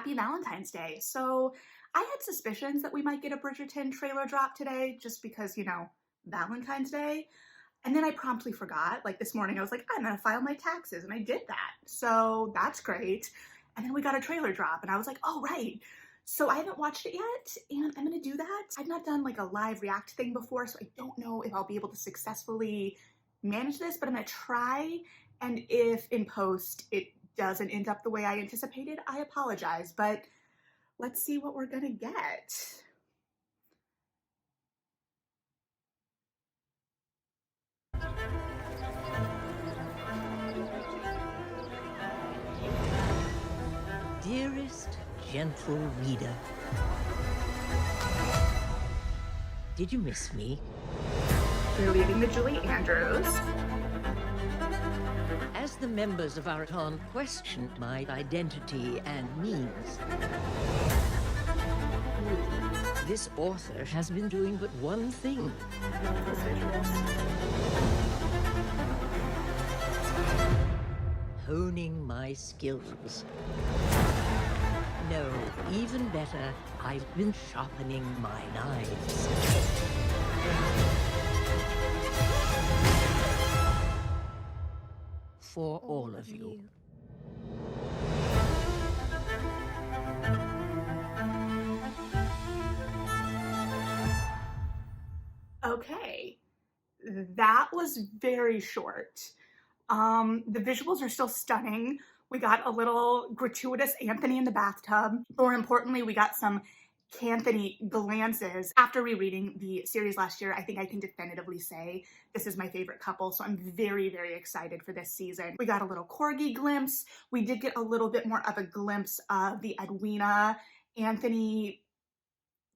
happy Valentine's Day. So I had suspicions that we might get a Bridgerton trailer drop today just because, Valentine's Day. And then I promptly forgot. Like this morning, I was like, I'm gonna file my taxes, and I did that. So that's great. And then we got a trailer drop, and I was like, oh, right. So I haven't watched it yet, and I'm gonna do that. I've not done like a live react thing before, so I don't know if I'll be able to successfully manage this, but I'm gonna try. And if in post it doesn't end up the way I anticipated, I apologize, but let's see what we're gonna get. Dearest, gentle reader, did you miss me? We're leaving the Julie Andrews. As the members of our town questioned my identity and means, this author has been doing but one thing. Honing my skills. No, even better, I've been sharpening my knives. For all of you. Okay, that was very short. The visuals are still stunning. We got a little gratuitous Anthony in the bathtub. More importantly, we got some Kanthony glances. After rereading the series last year, I think I can definitively say this is my favorite couple, so I'm very, very excited for this season. We got a little corgi glimpse. We did get a little bit more of a glimpse of the Edwina Anthony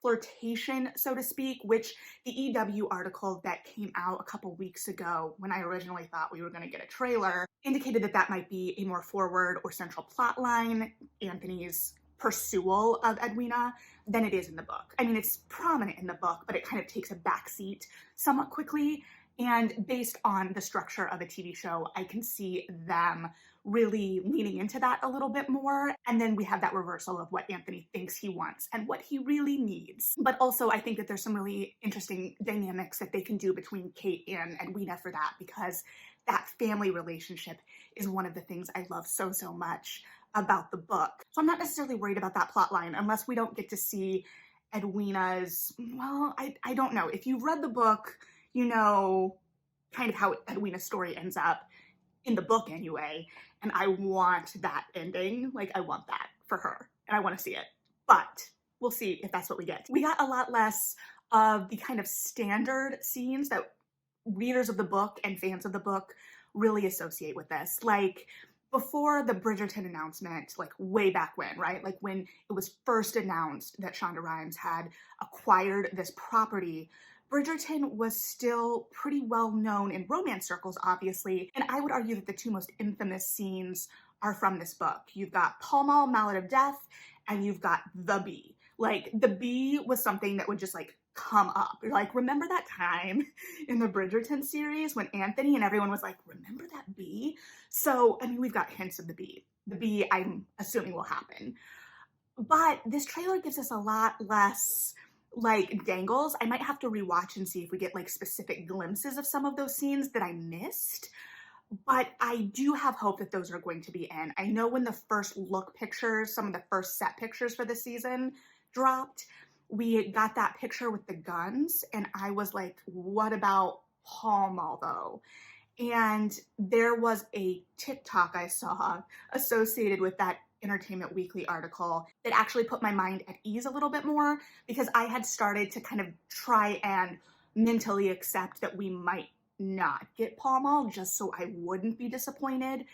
flirtation, so to speak, which the EW article that came out a couple weeks ago when I originally thought we were going to get a trailer indicated that that might be a more forward or central plot line, Anthony's pursual of Edwina, than it is in the book. I mean, it's prominent in the book, but it kind of takes a backseat somewhat quickly. And based on the structure of a TV show, I can see them really leaning into that a little bit more. And then we have that reversal of what Anthony thinks he wants and what he really needs. But also I think that there's some really interesting dynamics that they can do between Kate and Edwina for that, because that family relationship is one of the things I love so, so much about the book. So I'm not necessarily worried about that plot line unless we don't get to see Edwina's, well, I don't know. If you've read the book, you know kind of how Edwina's story ends up in the book anyway, and I want that ending. Like, I want that for her, and I want to see it, but we'll see if that's what we get. We got a lot less of the kind of standard scenes that readers of the book and fans of the book really associate with this. Like, before the Bridgerton announcement, like way back when, right? Like when it was first announced that Shonda Rhimes had acquired this property, Bridgerton was still pretty well known in romance circles, obviously, and I would argue that the two most infamous scenes are from this book. You've got Pall Mall, Mallet of Death, and you've got the bee. Like, the bee was something that would just like come up. You're like, remember that time in the Bridgerton series when Anthony and everyone was like, remember that bee? So, I mean, we've got hints of the bee. The bee, I'm assuming, will happen. But this trailer gives us a lot less like dangles. I might have to rewatch and see if we get like specific glimpses of some of those scenes that I missed, but I do have hope that those are going to be in. I know when the first look pictures, some of the first set pictures for the season dropped, we got that picture with the guns, and I was like, what about Pall Mall though? And there was a TikTok I saw associated with that Entertainment Weekly article that actually put my mind at ease a little bit more, because I had started to kind of try and mentally accept that we might not get Pall Mall just so I wouldn't be disappointed.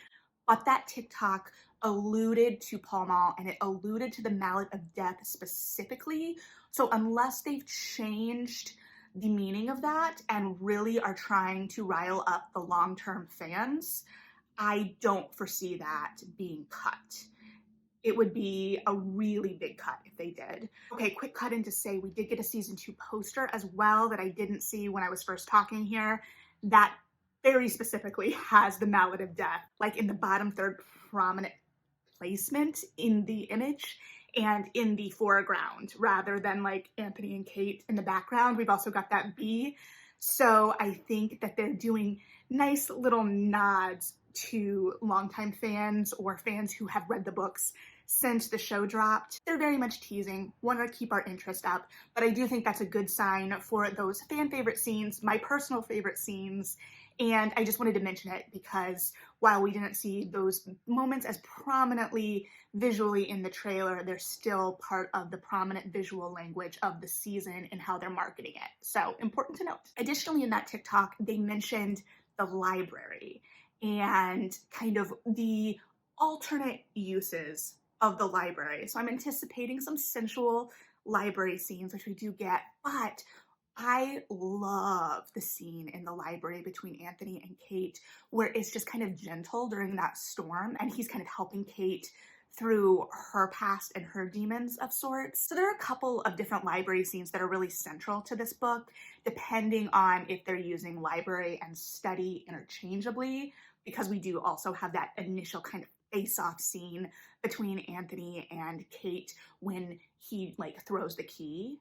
But that TikTok alluded to Pall Mall, and it alluded to the Mallet of Death specifically. So unless they've changed the meaning of that and really are trying to rile up the long-term fans, I don't foresee that being cut. It would be a really big cut if they did. Okay, quick cut in to say we did get a season 2 poster as well that I didn't see when I was first talking here. That very specifically has the Mallet of Death, like in the bottom third prominent placement in the image. and in the foreground rather than like Anthony and Kate in the background. We've also got that bee. So I think that they're doing nice little nods to longtime fans or fans who have read the books since the show dropped. They're very much teasing, want to keep our interest up, but I do think that's a good sign for those fan favorite scenes, my personal favorite scenes, and I just wanted to mention it because while we didn't see those moments as prominently visually in the trailer, they're still part of the prominent visual language of the season and how they're marketing it. So important to note. Additionally, in that TikTok, they mentioned the library and kind of the alternate uses of the library. So I'm anticipating some sensual library scenes, which we do get, but I love the scene in the library between Anthony and Kate where it's just kind of gentle during that storm and he's kind of helping Kate through her past and her demons of sorts. So there are a couple of different library scenes that are really central to this book, depending on if they're using library and study interchangeably, because we do also have that initial kind of face-off scene between Anthony and Kate when he like throws the key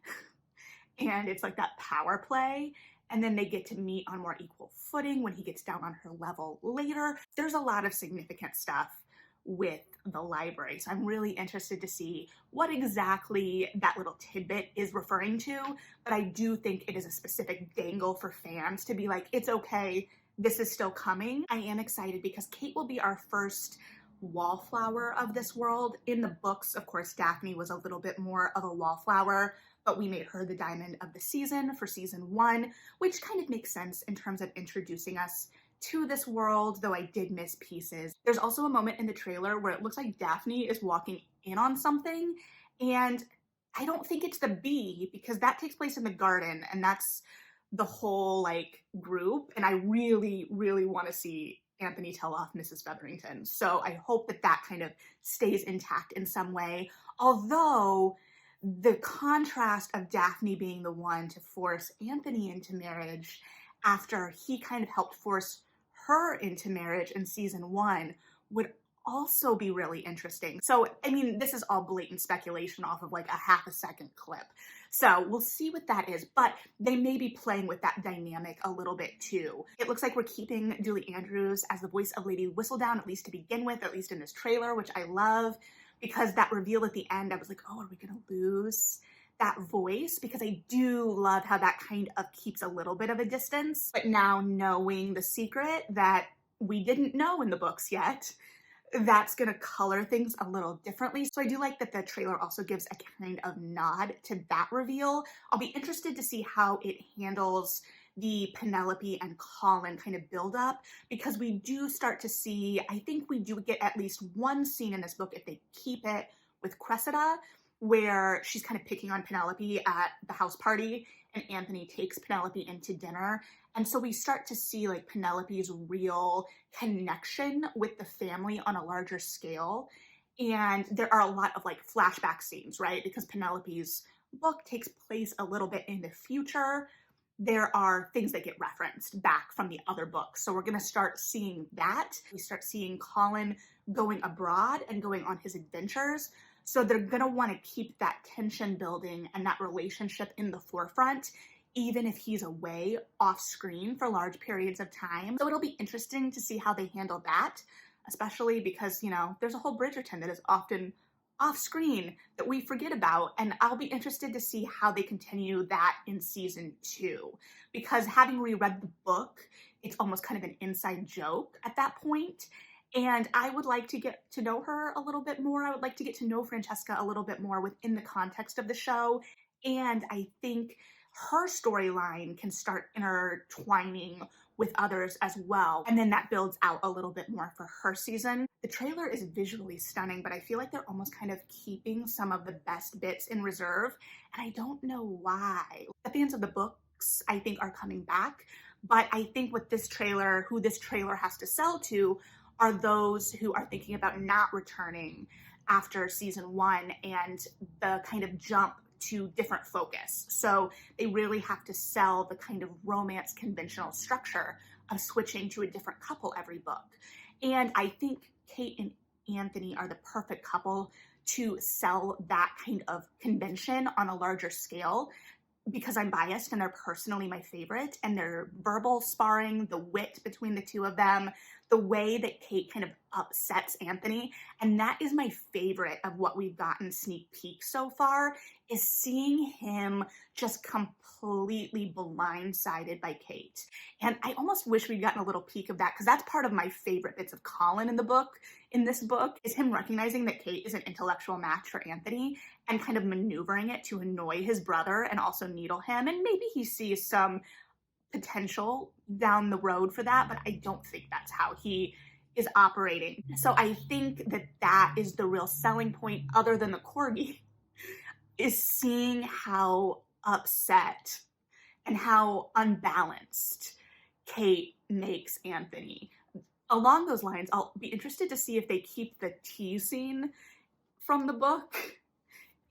and it's like that power play, and then they get to meet on more equal footing when he gets down on her level later. There's a lot of significant stuff with the library, so I'm really interested to see what exactly that little tidbit is referring to, but I do think it is a specific dangle for fans to be like, it's okay, this is still coming. I am excited because Kate will be our first wallflower of this world. In the books, of course, Daphne was a little bit more of a wallflower, but we made her the diamond of the season for season 1, which kind of makes sense in terms of introducing us to this world, though I did miss pieces. There's also a moment in the trailer where it looks like Daphne is walking in on something, and I don't think it's the bee because that takes place in the garden, and that's the whole like group, and I really, really want to see Anthony tell off Mrs. Featherington. So I hope that that kind of stays intact in some way, although the contrast of Daphne being the one to force Anthony into marriage after he kind of helped force her into marriage in season 1 would also be really interesting. So, I mean, this is all blatant speculation off of like a half a second clip. So we'll see what that is, but they may be playing with that dynamic a little bit too. It looks like we're keeping Julie Andrews as the voice of Lady Whistledown, at least to begin with, at least in this trailer, which I love, because that reveal at the end, I was like, oh, are we gonna lose that voice? Because I do love how that kind of keeps a little bit of a distance, but now knowing the secret that we didn't know in the books yet, that's going to color things a little differently. So I do like that the trailer also gives a kind of nod to that reveal. I'll be interested to see how it handles the Penelope and Colin kind of build up, because we do start to see, I think we do get at least one scene in this book, if they keep it, with Cressida, where she's kind of picking on Penelope at the house party and Anthony takes Penelope into dinner. And so we start to see like Penelope's real connection with the family on a larger scale. And there are a lot of like flashback scenes, right? Because Penelope's book takes place a little bit in the future. There are things that get referenced back from the other books. So we're going to start seeing that. We start seeing Colin going abroad and going on his adventures. So they're going to want to keep that tension building and that relationship in the forefront, even if he's away off screen for large periods of time. So it'll be interesting to see how they handle that, especially because, you know, there's a whole Bridgerton that is often off screen that we forget about. And I'll be interested to see how they continue that in season 2, because having reread the book, it's almost kind of an inside joke at that point. And I would like to get to know her a little bit more. I would like to get to know Francesca a little bit more within the context of the show. And I think her storyline can start intertwining with others as well. And then that builds out a little bit more for her season. The trailer is visually stunning, but I feel like they're almost kind of keeping some of the best bits in reserve. And I don't know why. The fans of the books, I think, are coming back. But I think with this trailer, who this trailer has to sell to are those who are thinking about not returning after season 1 and the kind of jump to different focus. So they really have to sell the kind of romance conventional structure of switching to a different couple every book. And I think Kate and Anthony are the perfect couple to sell that kind of convention on a larger scale because I'm biased and they're personally my favorite, and their verbal sparring, the wit between the two of them, the way that Kate kind of upsets Anthony. And that is my favorite of what we've gotten sneak peek so far, is seeing him just completely blindsided by Kate. And I almost wish we'd gotten a little peek of that, because that's part of my favorite bits of Colin in this book, is him recognizing that Kate is an intellectual match for Anthony and kind of maneuvering it to annoy his brother and also needle him. And maybe he sees some potential down the road for that, but I don't think that's how he is operating. So I think that that is the real selling point, other than the corgi, is seeing how upset and how unbalanced Kate makes Anthony. Along those lines, I'll be interested to see if they keep the tea scene from the book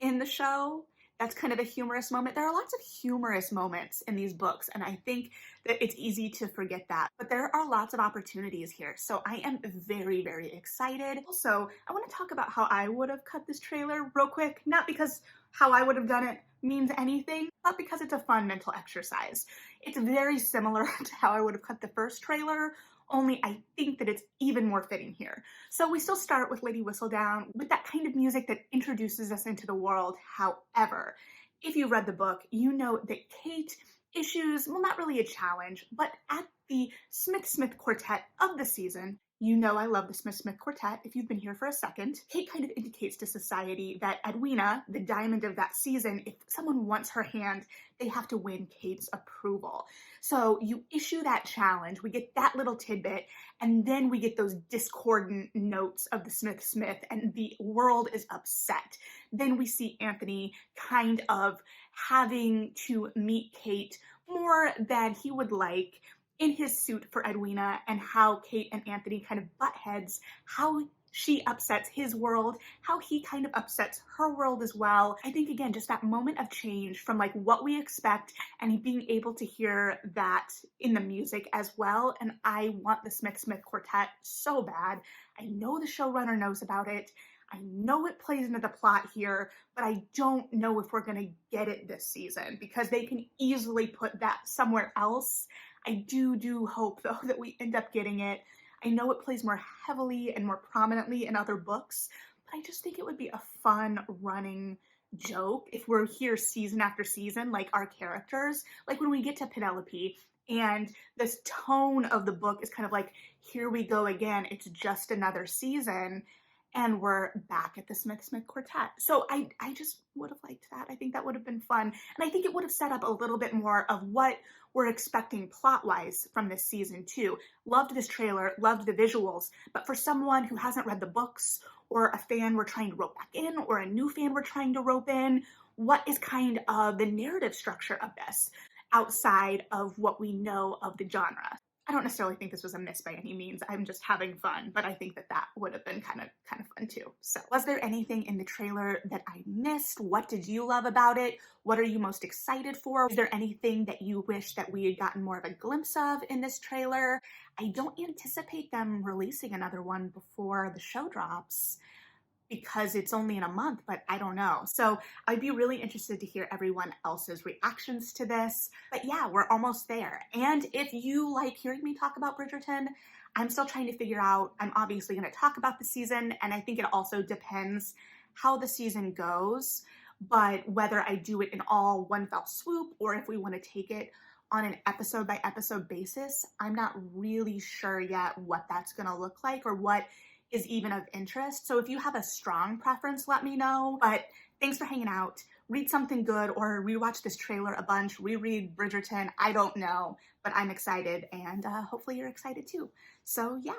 in the show. That's kind of a humorous moment. There are lots of humorous moments in these books, and I think that it's easy to forget that. But there are lots of opportunities here, so I am very, very excited. Also, I want to talk about how I would have cut this trailer real quick, not because how I would have done it means anything, but because it's a fun mental exercise. It's very similar to how I would have cut the first trailer, only I think that it's even more fitting here. So we still start with Lady Whistledown with that kind of music that introduces us into the world. However, if you read the book, you know that Kate issues, well, not really a challenge, but at the Smith Quartet of the season, you know I love the Smith Quartet. If you've been here for a second, Kate kind of indicates to society that Edwina, the diamond of that season, if someone wants her hand, they have to win Kate's approval. So you issue that challenge, we get that little tidbit, and then we get those discordant notes of the Smith, and the world is upset. Then we see Anthony kind of having to meet Kate more than he would like in his suit for Edwina, and how Kate and Anthony kind of butt heads, how she upsets his world, how he kind of upsets her world as well. I think, again, just that moment of change from like what we expect and being able to hear that in the music as well. And I want the Smith Quartet so bad. I know the showrunner knows about it. I know it plays into the plot here, but I don't know if we're going to get it this season, because they can easily put that somewhere else. I do hope, though, that we end up getting it. I know it plays more heavily and more prominently in other books, but I just think it would be a fun running joke if we're here season after season, like our characters. Like when we get to Penelope and this tone of the book is kind of like, here we go again, it's just another season, and we're back at the Smith Quartet. So I just would have liked that. I think that would have been fun. And I think it would have set up a little bit more of what we're expecting plot-wise from this season too. Loved this trailer, loved the visuals, but for someone who hasn't read the books, or a fan we're trying to rope back in, or a new fan we're trying to rope in, what is kind of the narrative structure of this outside of what we know of the genre? I don't necessarily think this was a miss by any means. I'm just having fun, but I think that that would have been kind of fun too. So was there anything in the trailer that I missed? What did you love about it? What are you most excited for? Is there anything that you wish that we had gotten more of a glimpse of in this trailer? I don't anticipate them releasing another one before the show drops, because it's only in a month, but I don't know. So I'd be really interested to hear everyone else's reactions to this. But yeah, we're almost there. And if you like hearing me talk about Bridgerton, I'm still trying to figure out, I'm obviously going to talk about the season, and I think it also depends how the season goes, but whether I do it in all one fell swoop, or if we want to take it on an episode by episode basis, I'm not really sure yet what that's going to look like, or what is even of interest. So if you have a strong preference, let me know. But thanks for hanging out. Read something good, or rewatch this trailer a bunch, reread Bridgerton. I don't know, but I'm excited, and hopefully you're excited too. So yeah,